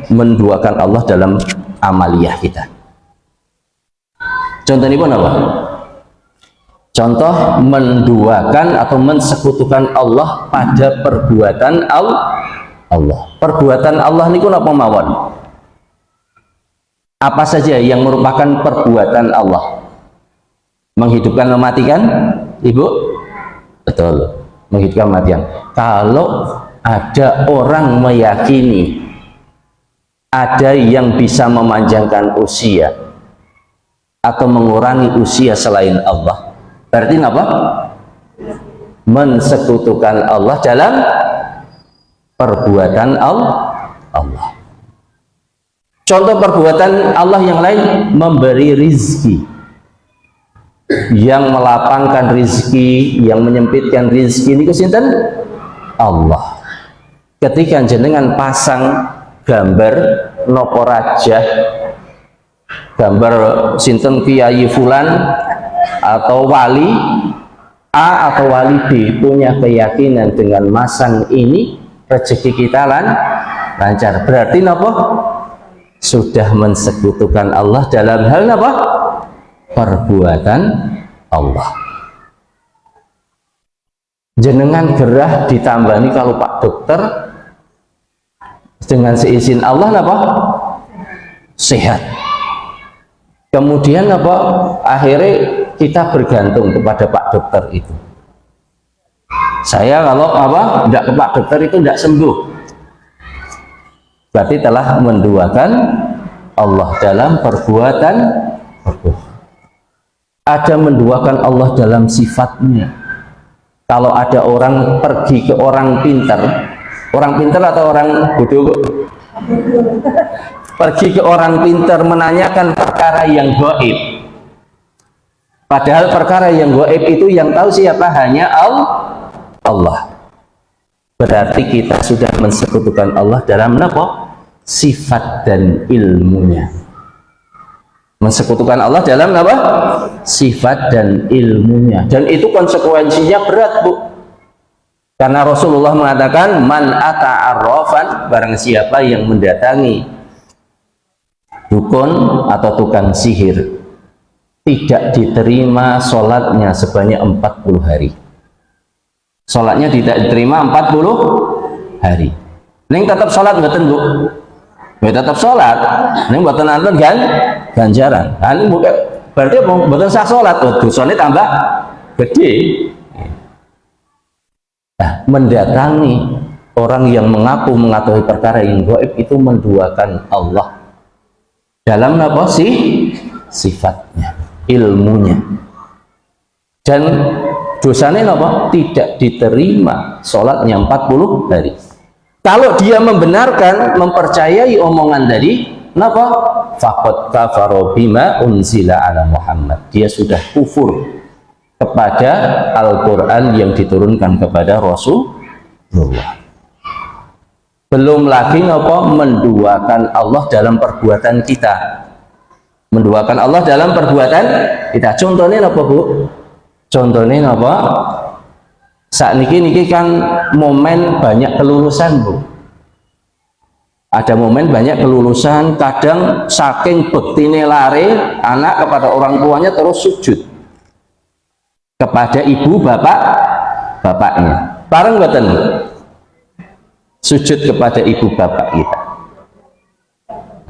menduakan Allah dalam amaliyah kita. Contoh ini pun apa? Contoh menduakan atau mensekutukan Allah pada perbuatan Allah. Perbuatan Allah ini pun apa mawon? Apa saja yang merupakan perbuatan Allah? Menghidupkan, mematikan, Ibu? Betul, menghidupkan, mematikan. Kalau ada orang meyakini ada yang bisa memanjangkan usia atau mengurangi usia selain Allah, berarti apa? Mensekutukan Allah dalam perbuatan Allah. Contoh perbuatan Allah yang lain, memberi rizki, yang melapangkan rizki, yang menyempitkan rizki ini kesinten Allah. Ketika jenengan pasang gambar nopo raja, gambar sinten kiai fulan atau wali A atau wali B, punya keyakinan dengan masang ini rezeki kita lancar, berarti apa? Sudah mensekutukan Allah dalam hal apa? Perbuatan Allah. Jenengan gerah ditambani kalau Pak Dokter dengan seizin Allah apa? Sehat. Kemudian apa? Akhirnya kita bergantung kepada Pak Dokter itu. Saya kalau apa? Tidak ke Pak Dokter itu tidak sembuh. Berarti telah menduakan Allah dalam perbuatan. Ada menduakan Allah dalam sifatnya. Kalau ada orang pergi ke orang pintar atau orang bodoh, pergi ke orang pintar menanyakan perkara yang gaib, padahal perkara yang gaib itu yang tahu siapa? Hanya Allah. Berarti kita sudah mensekutukan Allah dalam apa? Sifat dan ilmunya. Mensekutukan Allah dalam apa? Sifat dan ilmunya. Dan itu konsekuensinya berat, Bu. Karena Rasulullah mengatakan, man ata'arrafan, barang siapa yang mendatangi dukun atau tukang sihir, tidak diterima sholatnya sebanyak 40 hari. Sholatnya tidak diterima 40 hari. Neng tetap sholat mboten, Bu? Ya tetap sholat, neng mboten nonton kan ganjaran. Ini berarti mboten sah sholat, dosanya tambah gede. Nah, mendatangi orang yang mengaku mengetahui perkara yang gaib itu menduakan Allah dalam apa sih? Sifatnya, ilmunya. Dan dosanya apa? Tidak diterima sholatnya 40 hari. Kalau dia membenarkan, mempercayai omongan tadi, kenapa? Faqad kafara bima unzila ala Muhammad. Dia sudah kufur kepada Al-Quran yang diturunkan kepada Rasulullah. Belum lagi apa? Menduakan Allah dalam perbuatan kita. Menduakan Allah dalam perbuatan kita. Contohnya apa, Bu? Contohnya apa? Saat niki kan momen banyak kelulusan, Bu. Ada momen banyak kelulusan, kadang saking bektine lare anak kepada orang tuanya terus sujud kepada ibu bapaknya. Bareng mboten? Sujud kepada ibu bapak kita.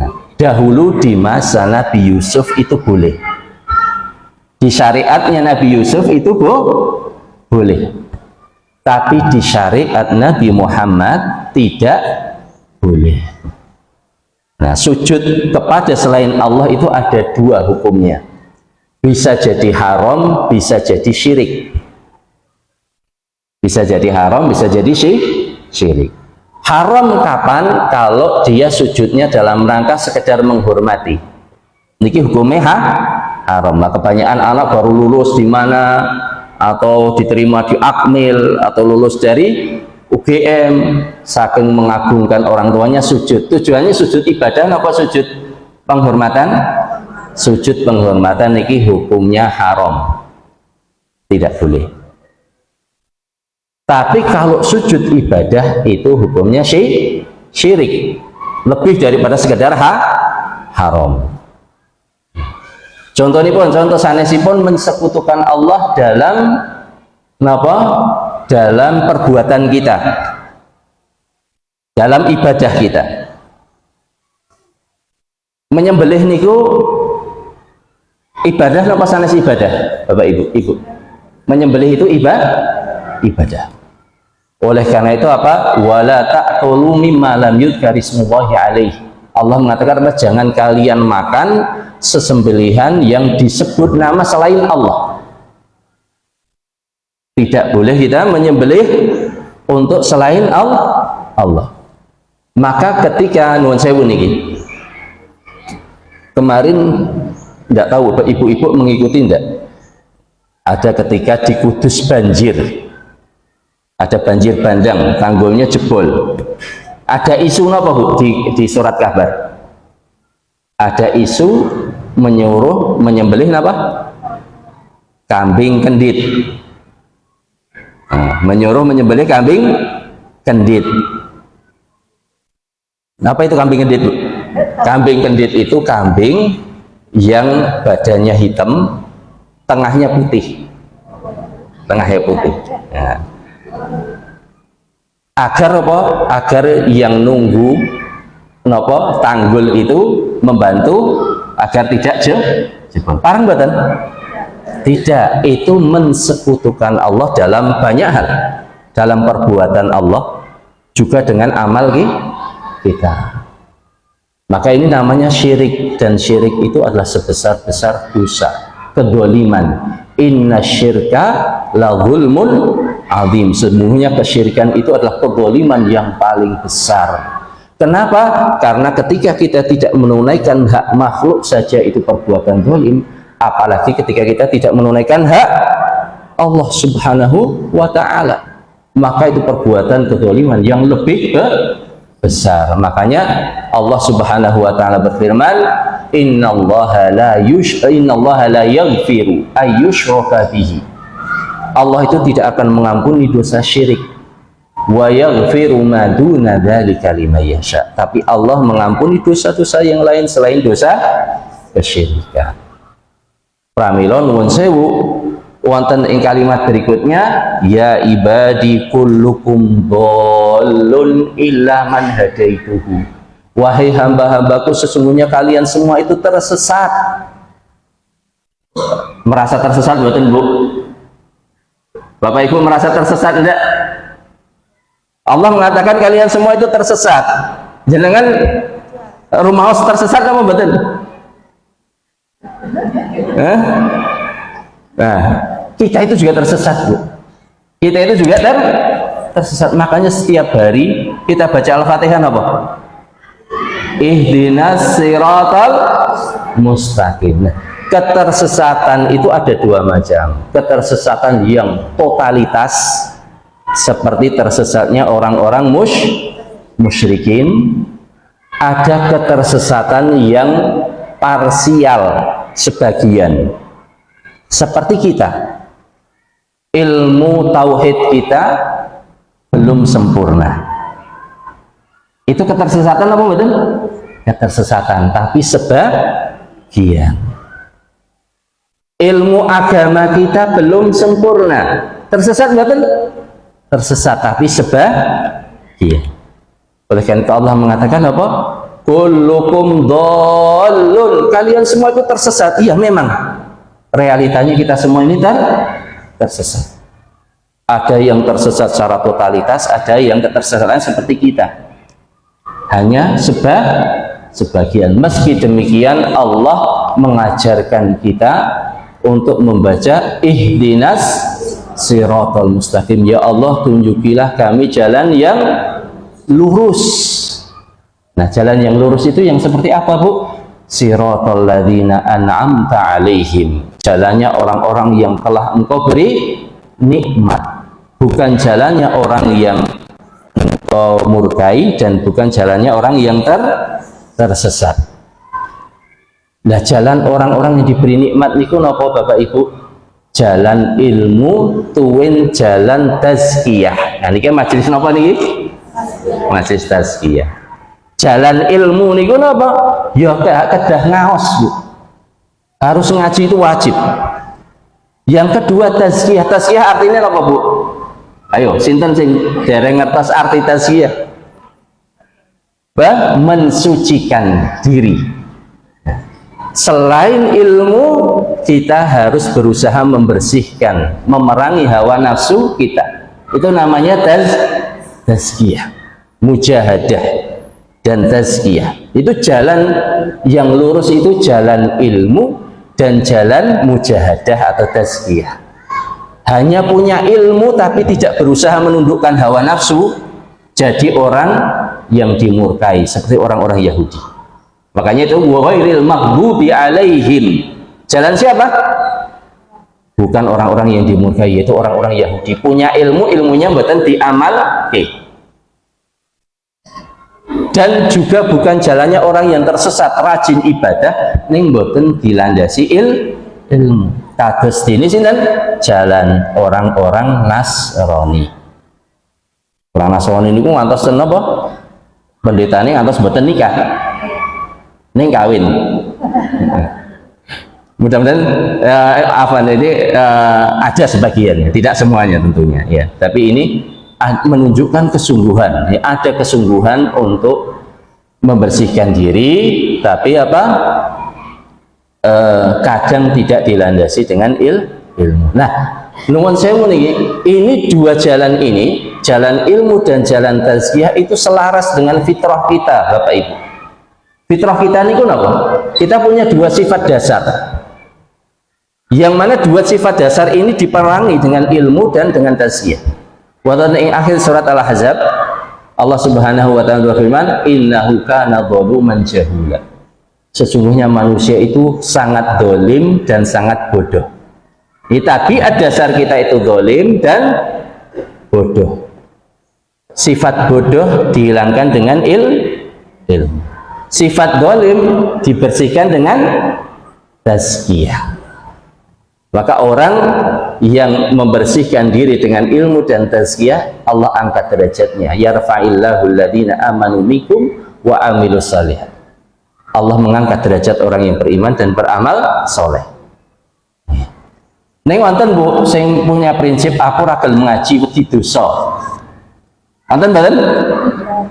Nah, dahulu di masa Nabi Yusuf itu boleh. Di syariatnya Nabi Yusuf itu boleh. Tapi di syariat Nabi Muhammad tidak boleh. Nah, sujud kepada selain Allah itu ada dua hukumnya. Bisa jadi haram, bisa jadi syirik. Bisa jadi haram, bisa jadi syirik. Haram kapan? Kalau dia sujudnya dalam rangka sekedar menghormati. Niki hukumnya haram. Nah, kebanyakan anak baru lulus di mana, atau diterima di Akmil, atau lulus dari UGM, saking mengagungkan orang tuanya sujud. Tujuannya sujud ibadah apa sujud penghormatan? Sujud penghormatan niki hukumnya haram, tidak boleh. Tapi kalau sujud ibadah itu hukumnya syirik, lebih daripada sekedar haram. Contoh sanesipun mensekutukan Allah dalam napa? Dalam perbuatan kita, dalam ibadah kita. Menyembelih niku ibadah napa sanes ibadah, Bapak Ibu? Menyembelih itu ibadah. Oleh karena itu apa? Wala ta'kulu mimma lam yudhkar ismullahi alaihi. Allah mengatakan jangan kalian makan sesembelihan yang disebut nama selain Allah. Tidak boleh kita menyembelih untuk selain Allah. Maka ketika nuwun sewu niki, kemarin tidak tahu ibu-ibu mengikuti tidak? Ada ketika di Kudus banjir, ada banjir bandang, tanggulnya jebol. Ada isu apa Bu di surat kabar? Ada isu menyuruh menyembelih apa? Kambing kendit. Nah, menyuruh menyembelih kambing kendit. Apa itu kambing kendit, Bu? Kambing kendit itu kambing yang badannya hitam, tengahnya putih. Tengahnya putih. Nah, agar apa? Agar yang nunggu napa tanggul itu membantu agar tidak jebol. Parang mboten? Tidak, itu mensekutukan Allah dalam banyak hal, dalam perbuatan Allah juga dengan amal kita. Maka ini namanya syirik, dan syirik itu adalah sebesar-besar dosa, kedoliman. Inna syirka la zulmun azim. Sesungguhnya kesyirikan itu adalah kedoliman yang paling besar. Kenapa? Karena ketika kita tidak menunaikan hak makhluk saja itu perbuatan zalim, apalagi ketika kita tidak menunaikan hak Allah Subhanahu wa ta'ala, maka itu perbuatan kezaliman yang lebih besar. Makanya Allah Subhanahu wa ta'ala berfirman, innallaha la yaghfiru ayyushraka bihi. Allah itu tidak akan mengampuni dosa syirik. Wa yaghfiru ma duna dzalika liman yasha. Tapi Allah mengampuni dosa-dosa yang lain selain dosa kesyirikan. Pramila nuwun sewu, wonten ing kalimat berikutnya, ya ibadi kullukum dhallun illa man hadaituhu. Wahai hamba-hambaku, sesungguhnya kalian semua itu tersesat. Merasa tersesat mboten, Bu? Bapak Ibu merasa tersesat tidak? Allah mengatakan kalian semua itu tersesat. Jenengan rumah tersesat apa mboten? Nah, kita itu juga tersesat, Bu. Kita itu juga tersesat. Makanya setiap hari kita baca Al-Fatihah apa? Ihdinas siratal mustaqim. Nah, ketersesatan itu ada dua macam. Ketersesatan yang totalitas, seperti tersesatnya orang-orang musyrikin. Ada ketersesatan yang parsial, sebagian, seperti kita. ilmu tauhid kita belum sempurna. Itu ketersesatan apa betul? Ketersesatan, tapi sebagian. Ilmu agama kita belum sempurna. Tersesat betul? Tersesat, tapi sebagian. Oleh karena itu Allah mengatakan apa? Kullukum dhallun. Kalian semua itu tersesat. Iya memang. Realitanya kita semua ini tersesat. Ada yang tersesat secara totalitas, ada yang ketersesatan seperti kita. Hanya sebagian. Meski demikian Allah mengajarkan kita untuk membaca ihdinas siratal mustaqim. Ya Allah, tunjukilah kami jalan yang lurus. Nah, jalan yang lurus itu yang seperti apa, Bu? Siratal ladzina an'amta alaihim. Jalannya orang-orang yang telah Engkau beri nikmat. Bukan jalannya orang yang Engkau murkai, dan bukan jalannya orang yang tersesat. Nah, jalan orang-orang yang diberi nikmat niku napa Bapak Ibu? Jalan ilmu tuwin jalan tazkiyah. Nah, niki majelis napa niki? Majelis tazkiyah. Jalan ilmu niku napa? Ya kedah ngaos, Bu. Harus ngaji itu wajib. Yang kedua tazkiyah. Tazkiyah artinya apa, Bu? Ayo, sinten sing dereng ngertos arti tazkiyah? Mensucikan diri. Selain ilmu, kita harus berusaha membersihkan, memerangi hawa nafsu kita. Itu namanya tazkiyah, mujahadah dan tazkiyah. Itu jalan yang lurus, itu jalan ilmu dan jalan mujahadah atau tazkiyah. Hanya punya ilmu tapi tidak berusaha menundukkan hawa nafsu, jadi orang yang dimurkai seperti orang-orang Yahudi. Makanya itu ghairil maghdubi alaihim. Jalan siapa? Bukan orang-orang yang dimurkai, yaitu orang-orang Yahudi. Punya ilmu, ilmunya mboten diamalke. Dan juga bukan jalannya orang yang tersesat, rajin ibadah ning mboten dilandasi ilmu. Kados dene sinten? Jalan orang-orang Nasrani. Orang Nasrani niku ngantos napa? Pendetane ngantos mboten nikah. Ning kawin. Mudah-mudahan ada sebagian, tidak semuanya tentunya ya. Tapi ini menunjukkan kesungguhan, ya, ada kesungguhan untuk membersihkan diri, tapi kadang tidak dilandasi dengan ilmu. Nah, nuwun sewu niki, ini dua jalan ini, jalan ilmu dan jalan tazkiyah itu selaras dengan fitrah kita, Bapak Ibu. Fitrah kita niku napa? Kita punya dua sifat dasar. Yang mana dua sifat dasar ini diperangi dengan ilmu dan dengan tazkiyah. Wonten ing akhir surat Al-Ahzab, Allah Subhanahu wa taala berfirman, "Innahu kana dzaluman jahula." Sesungguhnya manusia itu sangat dolim dan sangat bodoh. Tabiat dasar kita itu dolim dan bodoh. Sifat bodoh dihilangkan dengan ilmu. Sifat dolim dibersihkan dengan tazkiyah. Maka orang yang membersihkan diri dengan ilmu dan tazkiyah, Allah angkat derajatnya. Yarfa'illahu alladhina amanu minkum wa amilus shalihat. Allah mengangkat derajat orang yang beriman dan beramal soleh. Neng wonten Bu sing punya prinsip aku ora gelem ngaji wedi dosa. Wonten mboten?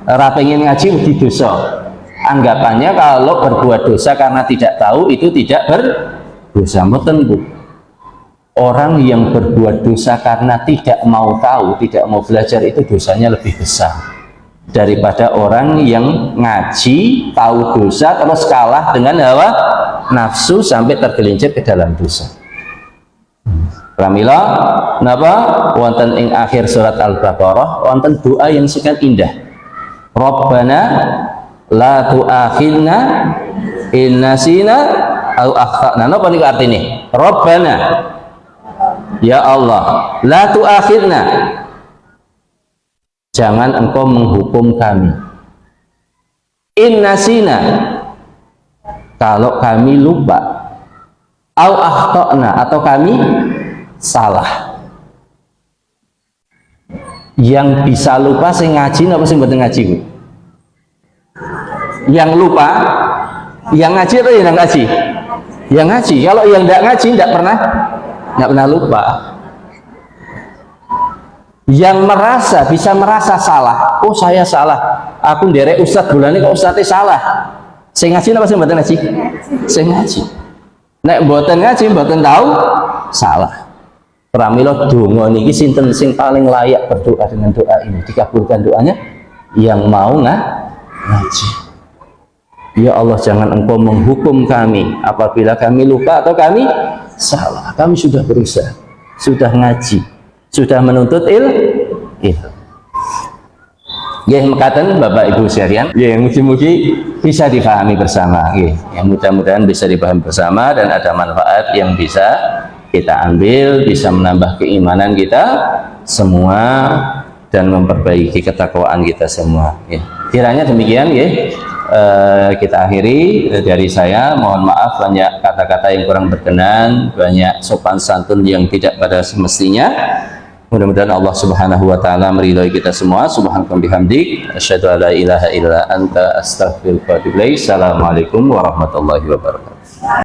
Ora pengen ngaji wedi dosa. Anggapannya kalau berbuat dosa karena tidak tahu itu tidak berdosa. Mboten Bu. Orang yang berbuat dosa karena tidak mau tahu, tidak mau belajar, itu dosanya lebih besar daripada orang yang ngaji, tahu dosa, terus kalah dengan hawa nafsu sampai tergelincir ke dalam dosa. Pramila napa wonten ing akhir surat Al-Baqarah wonten doa yang sangat indah. Rabbana la tu'akhidna in nasina au akhtana. Napa niku artine? Rabbana, ya Allah, la tu'akhidna, jangan engkau menghukum kami. In nasina, kalau kami lupa. Au akhtana, atau kami salah. Yang bisa lupa sing ngaji apa sing mboten ngaji, Bu? Yang lupa, yang ngaji atau yang ngaji? Yang ngaji. Kalau yang tidak ngaji tidak pernah lupa. Yang merasa, bisa merasa salah. Oh, saya salah. Aku nderek ustaz bulan ini kok ustaznya salah. Sing ngaji apa sing mboten ngaji? Sing ngaji. Nek mboten ngaji, mboten tahu salah. Pramila donga niki sinten sing paling layak berdoa dengan doa ini, dikabulkan doanya? Yang mau ngaji. Ya Allah, jangan Engkau menghukum kami apabila kami lupa atau kami salah. Kami sudah berusaha, sudah ngaji, sudah menuntut ilmu. Ya, mekaten Bapak Ibu sekalian, ya mugi-mugi bisa dipahami bersama. Ya, mudah-mudahan bisa dipahami bersama dan ada manfaat yang bisa kita ambil, bisa menambah keimanan kita semua dan memperbaiki ketakwaan kita semua. Ya. Kiranya demikian, ya. Kita akhiri dari saya. Mohon maaf banyak kata-kata yang kurang berkenan, banyak sopan santun yang tidak pada semestinya. Mudah-mudahan Allah Subhanahu wa taala meridhai kita semua. Subhanallah bihamdik, asyhadu an la ilaha illa anta, astaghfiruka wa atubu ilaik. Assalamualaikum warahmatullahi wabarakatuh.